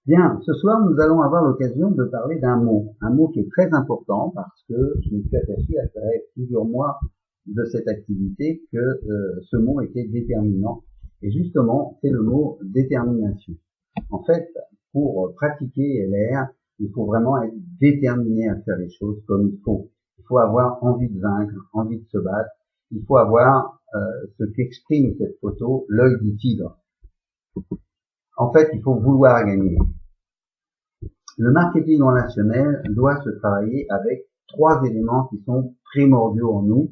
Bien, ce soir, nous allons avoir l'occasion de parler d'un mot qui est très important parce que je me suis aperçu après plusieurs mois de cette activité que ce mot était déterminant. Et justement, c'est le mot détermination. En fait, pour pratiquer LR, il faut vraiment être déterminé à faire les choses comme il faut. Il faut avoir envie de vaincre, envie de se battre. Il faut avoir ce qu'exprime cette photo, l'œil du tigre. En fait, il faut vouloir gagner. Le marketing relationnel doit se travailler avec trois éléments qui sont primordiaux en nous.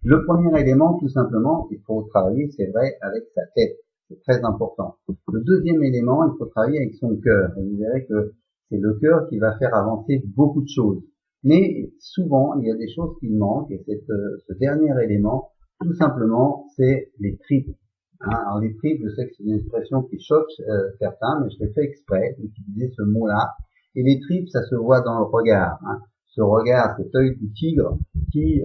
Le premier élément, tout simplement, il faut travailler, c'est vrai, avec sa tête. C'est très important. Le deuxième élément, il faut travailler avec son cœur. Vous verrez que c'est le cœur qui va faire avancer beaucoup de choses. Mais souvent, il y a des choses qui manquent et ce dernier élément, tout simplement, c'est les tripes. Alors les tripes, je sais que c'est une expression qui choque certains, mais je l'ai fait exprès d'utiliser ce mot-là. Et les tripes, ça se voit dans le regard. Ce regard, cet œil du tigre qui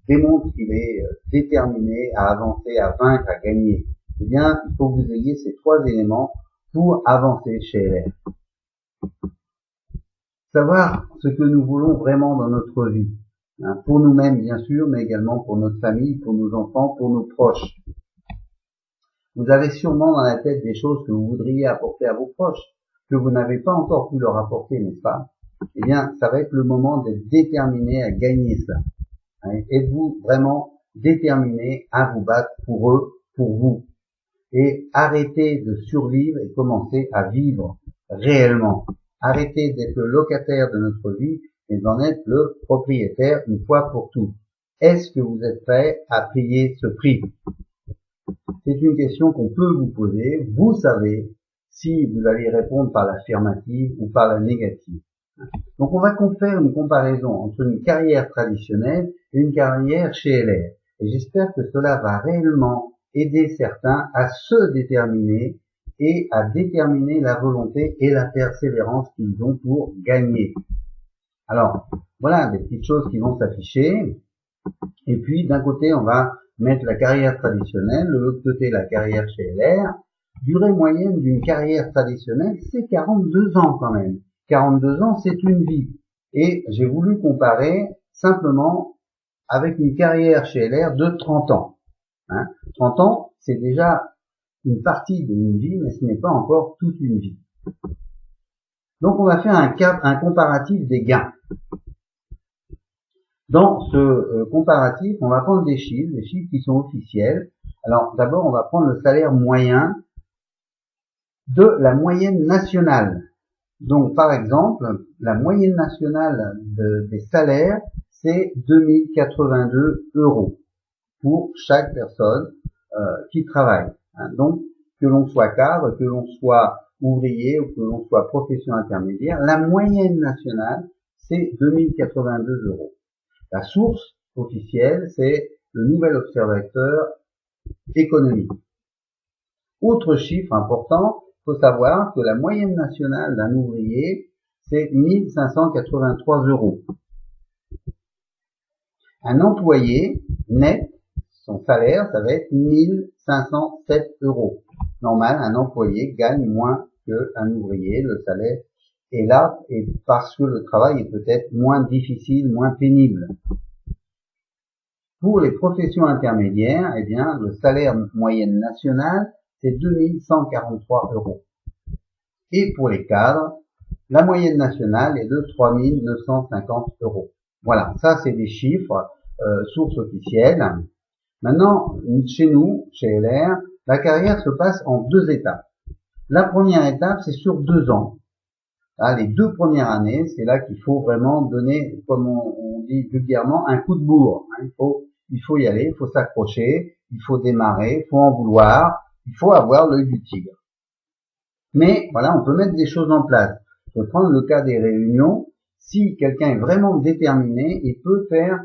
démontre qu'il est déterminé à avancer, à vaincre, à gagner. Eh bien, il faut que vous ayez ces trois éléments pour avancer chez LR. Savoir ce que nous voulons vraiment dans notre vie. Pour nous-mêmes, bien sûr, mais également pour notre famille, pour nos enfants, pour nos proches. Vous avez sûrement dans la tête des choses que vous voudriez apporter à vos proches, que vous n'avez pas encore pu leur apporter, n'est-ce pas? Eh bien, ça va être le moment d'être déterminé à gagner ça. Êtes-vous vraiment déterminé à vous battre pour eux, pour vous? Et arrêtez de survivre et commencez à vivre réellement. Arrêtez d'être le locataire de notre vie et d'en être le propriétaire une fois pour toutes. Est-ce que vous êtes prêt à payer ce prix? C'est une question qu'on peut vous poser. Vous savez si vous allez répondre par l'affirmative ou par la négative. Donc on va faire une comparaison entre une carrière traditionnelle et une carrière chez LR. Et j'espère que cela va réellement aider certains à se déterminer et à déterminer la volonté et la persévérance qu'ils ont pour gagner. Alors, voilà des petites choses qui vont s'afficher. Et puis d'un côté, on va mettre la carrière traditionnelle, de l'autre côté, la carrière chez LR. Durée moyenne d'une carrière traditionnelle, c'est 42 ans quand même. 42 ans, c'est une vie. Et j'ai voulu comparer simplement avec une carrière chez LR de 30 ans. 30 ans, c'est déjà une partie d'une vie, mais ce n'est pas encore toute une vie. Donc on va faire un comparatif des gains. Dans ce comparatif, on va prendre des chiffres qui sont officiels. Alors d'abord, on va prendre le salaire moyen de la moyenne nationale. Donc par exemple, la moyenne nationale des salaires, c'est 2082 € pour chaque personne qui travaille. Donc que l'on soit cadre, que l'on soit ouvrier ou que l'on soit profession intermédiaire, la moyenne nationale, c'est 2082 €. La source officielle, c'est le Nouvel Observateur économique. Autre chiffre important, il faut savoir que la moyenne nationale d'un ouvrier, c'est 1583 €. Un employé net, son salaire, ça va être 1507 €. Normal, un employé gagne moins qu'un ouvrier, le salaire est là, et parce que le travail est peut-être moins difficile, moins pénible. Pour les professions intermédiaires, eh bien, le salaire moyenne national, c'est 2143 €. Et pour les cadres, la moyenne nationale est de 3950 €. Voilà, ça c'est des chiffres, sources officielles. Maintenant, chez nous, chez LR, la carrière se passe en deux étapes. La première étape, c'est sur 2 ans. Là, les 2 premières années, c'est là qu'il faut vraiment donner, comme on dit vulgairement, un coup de bourre. Il faut y aller, il faut s'accrocher, il faut démarrer, il faut en vouloir, il faut avoir l'œil du tigre. Mais voilà, on peut mettre des choses en place. Je peux prendre le cas des réunions. Si quelqu'un est vraiment déterminé, il peut faire,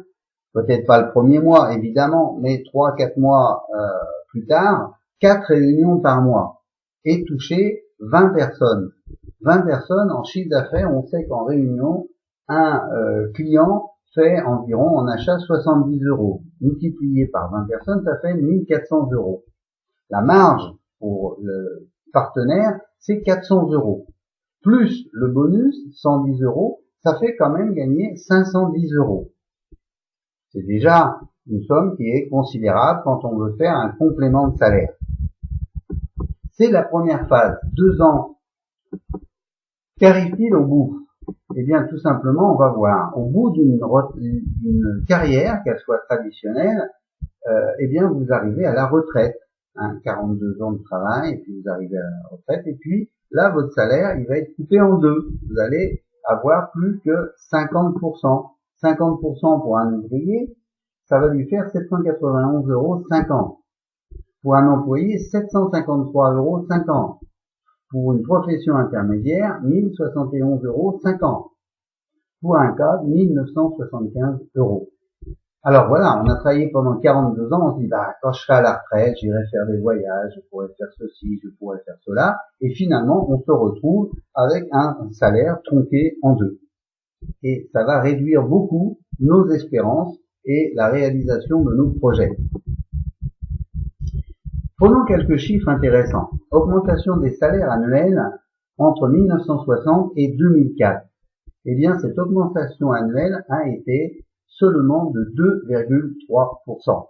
peut-être pas le premier mois, évidemment, mais 3-4 mois plus tard, 4 réunions par mois et toucher 20 personnes. 20 personnes en chiffre d'affaires, on sait qu'en réunion, un client fait environ en achat 70 €. Multiplié par 20 personnes, ça fait 1400 €. La marge pour le partenaire, c'est 400 €. plus le bonus, 110 euros, ça fait quand même gagner 510 euros. C'est déjà une somme qui est considérable quand on veut faire un complément de salaire. C'est la première phase, 2 ans. Qu'arrive-t-il au bout? Eh bien, tout simplement, on va voir, au bout d'une carrière, qu'elle soit traditionnelle, eh bien, vous arrivez à la retraite. 42 ans de travail, et puis vous arrivez à la retraite, et puis là, votre salaire, il va être coupé en deux. Vous allez avoir plus que 50%. 50% pour un ouvrier, ça va lui faire 791,50 euros. Pour un employé, 753,50 euros. Pour une profession intermédiaire, 1071,50 euros. Pour un cadre, 1975 euros. Alors voilà, on a travaillé pendant 42 ans, on se dit, quand je serai à la retraite, j'irai faire des voyages, je pourrais faire ceci, je pourrais faire cela, et finalement, on se retrouve avec un salaire tronqué en deux. Et ça va réduire beaucoup nos espérances et la réalisation de nos projets. Prenons quelques chiffres intéressants. Augmentation des salaires annuels entre 1960 et 2004. Eh bien, cette augmentation annuelle a été seulement de 2,3%.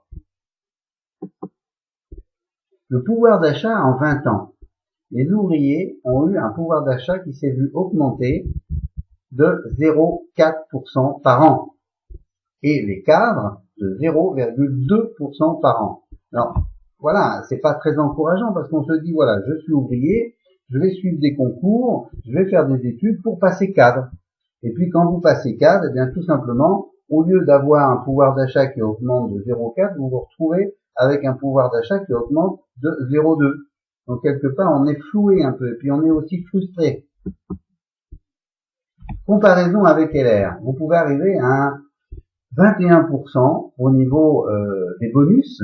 Le pouvoir d'achat en 20 ans. Les ouvriers ont eu un pouvoir d'achat qui s'est vu augmenter de 0,4% par an. Et les cadres de 0,2% par an. Alors, voilà, c'est pas très encourageant parce qu'on se dit, voilà, je suis ouvrier, je vais suivre des concours, je vais faire des études pour passer cadre. Et puis quand vous passez cadre, eh bien tout simplement, au lieu d'avoir un pouvoir d'achat qui augmente de 0,4, vous vous retrouvez avec un pouvoir d'achat qui augmente de 0,2. Donc quelque part, on est floué un peu, et puis on est aussi frustré. Comparaison avec LR, vous pouvez arriver à 21% au niveau des bonus.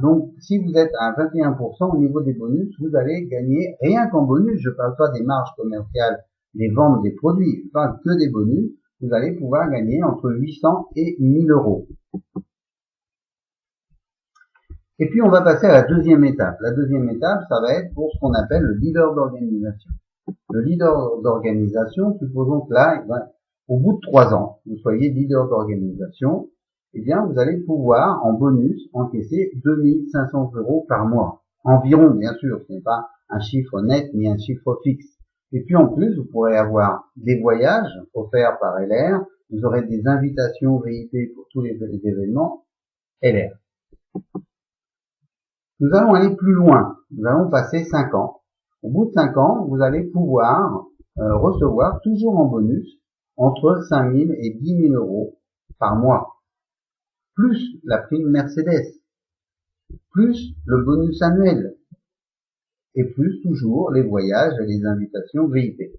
Donc, si vous êtes à 21% au niveau des bonus, vous allez gagner, rien qu'en bonus, je ne parle pas des marges commerciales, des ventes des produits, je parle que des bonus, vous allez pouvoir gagner entre 800 et 1000 euros. Et puis, on va passer à la deuxième étape. La deuxième étape, ça va être pour ce qu'on appelle le leader d'organisation. Le leader d'organisation, supposons que là, au bout de 3 ans, vous soyez leader d'organisation, eh bien, vous allez pouvoir, en bonus, encaisser 2500 euros par mois. Environ, bien sûr, ce n'est pas un chiffre net ni un chiffre fixe. Et puis, en plus, vous pourrez avoir des voyages offerts par LR, vous aurez des invitations VIP pour tous les événements LR. Nous allons aller plus loin. Nous allons passer 5 ans. Au bout de 5 ans, vous allez pouvoir recevoir, toujours en bonus, entre 5 000 et 10 000 euros par mois, plus la prime Mercedes, plus le bonus annuel, et plus toujours les voyages et les invitations VIP.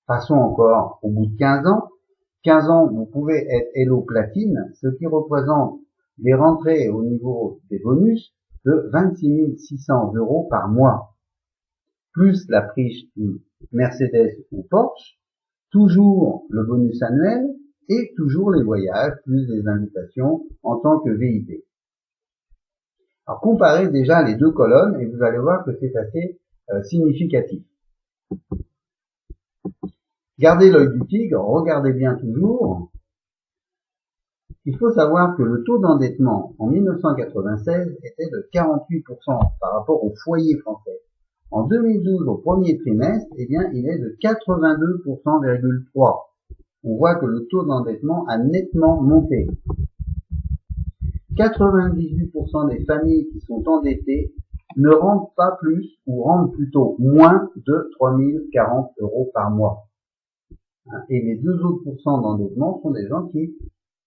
Passons encore au bout de 15 ans. 15 ans, vous pouvez être Elo Platine, ce qui représente des rentrées au niveau des bonus de 26 600 euros par mois, plus la prime Mercedes ou Porsche, toujours le bonus annuel et toujours les voyages, plus les invitations en tant que VIP. Alors comparez déjà les deux colonnes et vous allez voir que c'est assez significatif. Gardez l'œil du tigre, regardez bien toujours. Il faut savoir que le taux d'endettement en 1996 était de 48% par rapport au foyer français. En 2012, au premier trimestre, eh bien, il est de 82,3%. On voit que le taux d'endettement a nettement monté. 98% des familles qui sont endettées ne rendent pas plus ou rendent plutôt moins de 3 040 euros par mois. Et les 2 autres pourcents d'endettement sont des gens qui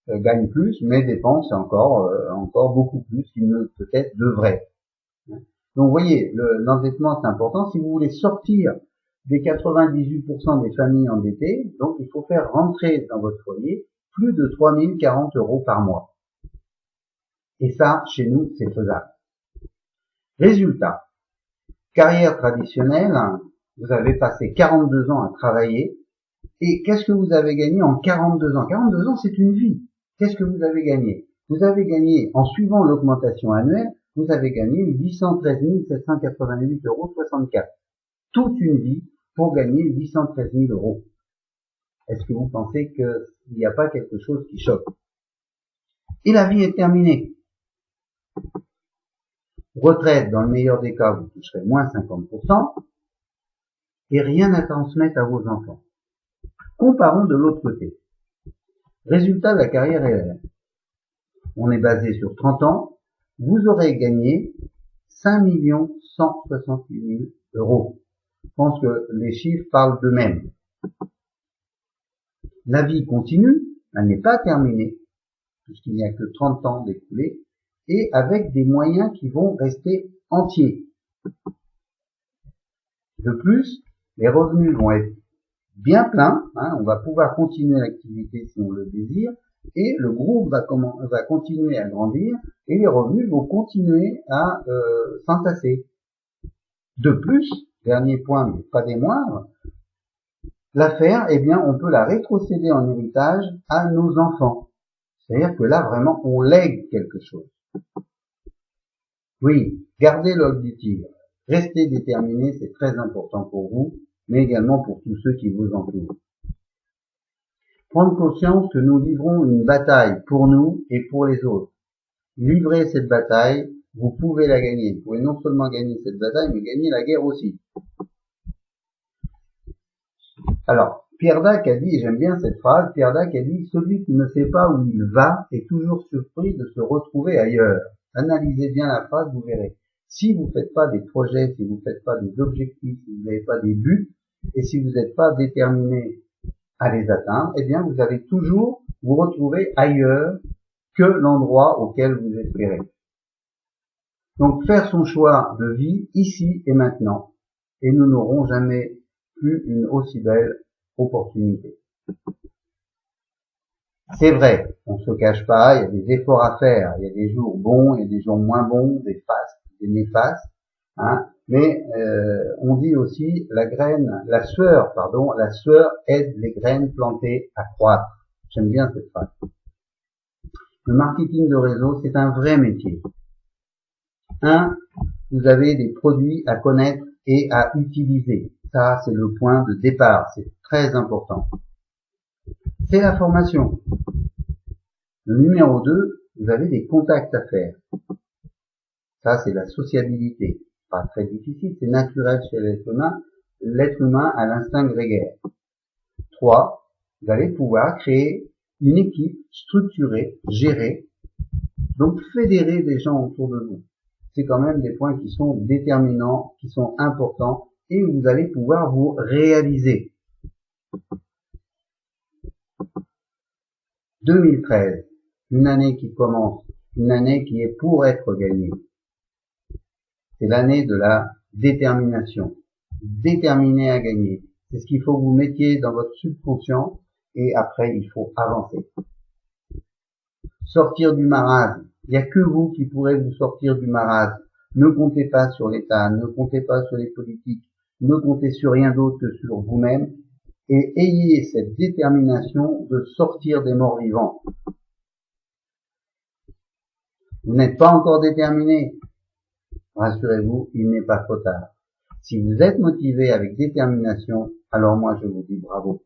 gagnent plus, mais dépensent encore beaucoup plus qu'ils ne peut-être devraient. Donc vous voyez, l'endettement c'est important. Si vous voulez sortir des 98% des familles endettées, donc il faut faire rentrer dans votre foyer plus de 3 040 euros par mois. Et ça, chez nous, c'est faisable. Résultat, carrière traditionnelle, vous avez passé 42 ans à travailler, et qu'est-ce que vous avez gagné en 42 ans? 42 ans, c'est une vie. Qu'est-ce que vous avez gagné? Vous avez gagné, en suivant l'augmentation annuelle, vous avez gagné 813 788,64 euros. Toute une vie pour gagner 813 000 euros. Est-ce que vous pensez qu'il n'y a pas quelque chose qui choque? Et la vie est terminée. Retraite, dans le meilleur des cas, vous toucherez moins 50% et rien à transmettre à vos enfants. Comparons de l'autre côté. Résultat de la carrière LLM. On est basé sur 30 ans. Vous aurez gagné 5 168 000 euros. Je pense que les chiffres parlent d'eux-mêmes. La vie continue, elle n'est pas terminée, puisqu'il n'y a que 30 ans d'écoulés, et avec des moyens qui vont rester entiers. De plus, les revenus vont être bien pleins, on va pouvoir continuer l'activité si on le désire, et le groupe va continuer à grandir, et les revenus vont continuer à s'entasser. De plus, dernier point, mais pas des moindres, l'affaire, eh bien, on peut la rétrocéder en héritage à nos enfants. C'est-à-dire que là, vraiment, on lègue quelque chose. Oui, gardez l'œil du tigre. Restez déterminé, c'est très important pour vous, mais également pour tous ceux qui vous entourent. Prendre conscience que nous livrons une bataille pour nous et pour les autres. Livrez cette bataille, vous pouvez la gagner. Vous pouvez non seulement gagner cette bataille, mais gagner la guerre aussi. Alors, Pierre Dac a dit, et j'aime bien cette phrase, Pierre Dac a dit « Celui qui ne sait pas où il va est toujours surpris de se retrouver ailleurs ». Analysez bien la phrase, vous verrez. Si vous ne faites pas des projets, si vous ne faites pas des objectifs, si vous n'avez pas des buts, et si vous n'êtes pas déterminé à les atteindre, eh bien vous allez toujours vous retrouver ailleurs que l'endroit auquel vous espérez. Donc faire son choix de vie ici et maintenant, et nous n'aurons jamais plus une aussi belle opportunité. C'est vrai, on ne se cache pas, il y a des efforts à faire, il y a des jours bons, il y a des jours moins bons, des fastes, des néfastes, mais on dit aussi la sueur aide les graines plantées à croître. J'aime bien cette phrase. Le marketing de réseau, c'est un vrai métier. Vous avez des produits à connaître et à utiliser. Ça, c'est le point de départ, c'est très important. C'est la formation. Le numéro 2, vous avez des contacts à faire. Ça, c'est la sociabilité. Pas très difficile, c'est naturel chez l'être humain. L'être humain a l'instinct grégaire. 3, vous allez pouvoir créer une équipe structurée, gérée, donc fédérer des gens autour de vous. C'est quand même des points qui sont déterminants, qui sont importants, et vous allez pouvoir vous réaliser. 2013, une année qui commence, une année qui est pour être gagnée. C'est l'année de la détermination. Déterminé à gagner. C'est ce qu'il faut que vous mettiez dans votre subconscient, et après il faut avancer. Sortir du marasme. Il n'y a que vous qui pourrez vous sortir du marasme. Ne comptez pas sur l'État, ne comptez pas sur les politiques, ne comptez sur rien d'autre que sur vous-même, et ayez cette détermination de sortir des morts vivants. Vous n'êtes pas encore déterminé, rassurez-vous, il n'est pas trop tard. Si vous êtes motivé avec détermination, alors moi je vous dis bravo.